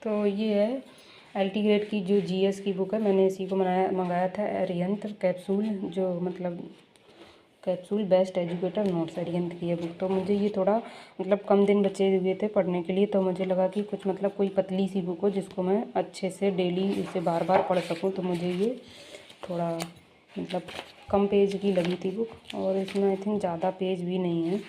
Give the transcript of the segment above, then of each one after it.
तो ये है एलटी ग्रेड की जो जीएस की बुक है। मैंने इसी को मंगाया था, अरिहंत कैप्सूल, जो मतलब capsule best educator notes, Arihant की है बुक। तो मुझे ये थोड़ा मतलब कम दिन बचे हुए थे पढ़ने के लिए, तो मुझे लगा कि कुछ मतलब कोई पतली सी बुक हो जिसको मैं अच्छे से डेली इसे बार बार पढ़ सकूँ। तो मुझे ये थोड़ा मतलब कम पेज की लगी थी बुक, और इसमें आई थिंक ज़्यादा पेज भी नहीं है।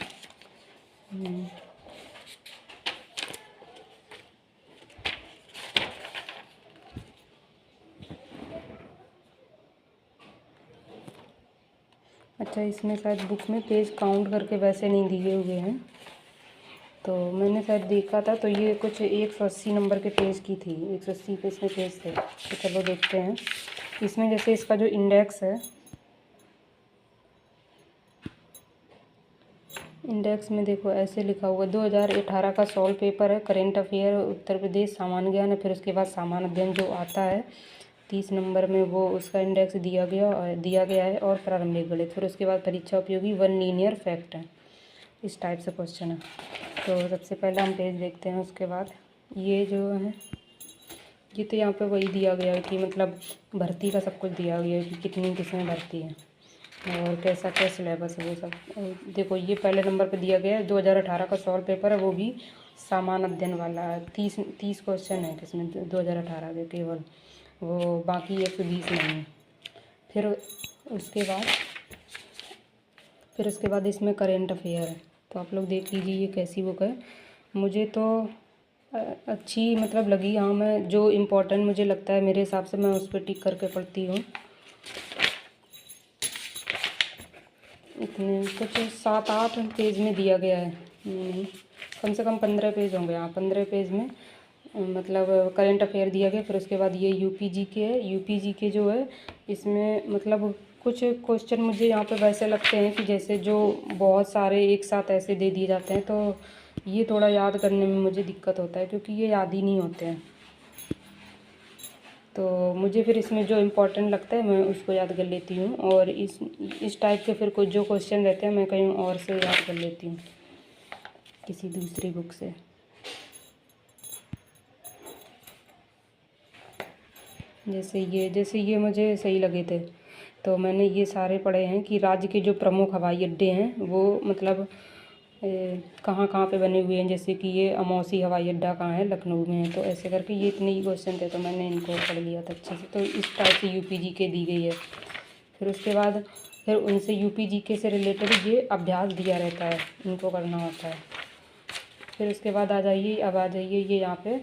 अच्छा, इसमें शायद बुक में पेज काउंट करके वैसे नहीं दिए हुए हैं, तो मैंने शायद देखा था तो ये कुछ 180 नंबर के पेज की थी, 180 पे इसमें पेज थे। तो चलो देखते हैं इसमें। जैसे इसका जो इंडेक्स है, इंडेक्स में देखो ऐसे लिखा हुआ 2018 का सॉल्व पेपर है, करेंट अफेयर, उत्तर प्रदेश, सामान्य ज्ञान है। फिर उसके बाद सामान्य अध्ययन जो आता है 30 नंबर में, वो उसका इंडेक्स दिया गया है, और प्रारंभिक गणित। फिर उसके बाद परीक्षा उपयोगी 1 लीनियर फैक्ट है। इस टाइप से क्वेश्चन है। तो सबसे पहले हम पेज देखते हैं। उसके बाद ये जो है, ये तो यहाँ पे वही दिया गया है कि मतलब भर्ती का सब कुछ दिया गया है कि कितनी किसमें भर्ती है और कैसा क्या सिलेबस है वो सब। देखो ये पहले नंबर पे दिया गया है 2018 का सॉल्व पेपर है, वो भी सामान्य अध्ययन वाला। 30 क्वेश्चन है इसमें 2018 के केवल, वो बाकी 120 नहीं है। फिर उसके बाद इसमें करेंट अफेयर है। तो आप लोग देख लीजिए ये कैसी बुक है। मुझे तो अच्छी मतलब लगी। हाँ, मैं जो इम्पोर्टेंट मुझे लगता है मेरे हिसाब से मैं उस पर टिक करके पढ़ती हूँ। इतने कुछ 7-8 पेज में दिया गया है, नहीं कम से कम 15 पेज होंगे। हाँ, 15 पेज में मतलब करंट अफेयर दिया गया। फिर उसके बाद ये यूपी जीके है। यूपी जीके जो है इसमें मतलब कुछ क्वेश्चन मुझे यहाँ पे वैसे लगते हैं कि जैसे जो बहुत सारे एक साथ ऐसे दे दिए जाते हैं, तो ये थोड़ा याद करने में मुझे दिक्कत होता है क्योंकि ये याद ही नहीं होते हैं। तो मुझे फिर इसमें जो इम्पोर्टेंट लगता है मैं उसको याद कर लेती हूँ, और इस टाइप के फिर कुछ जो क्वेश्चन रहते हैं मैं कहीं और से याद कर लेती हूँ, किसी दूसरी बुक से। जैसे ये मुझे सही लगे थे, तो मैंने ये सारे पढ़े हैं कि राज्य के जो प्रमुख हवाई अड्डे हैं वो मतलब कहाँ कहाँ पे बने हुए हैं। जैसे कि ये अमौसी हवाई अड्डा कहाँ है, लखनऊ में है। तो ऐसे करके ये इतने ही क्वेश्चन थे, तो मैंने इनको पढ़ लिया था अच्छे से। तो इस टाइप से यूपी जीके दी गई है। फिर उसके बाद फिर उनसे यूपी जीके से रिलेटेड ये अभ्यास दिया रहता है, इनको करना होता है। फिर उसके बाद आ जाइए ये यहाँ पे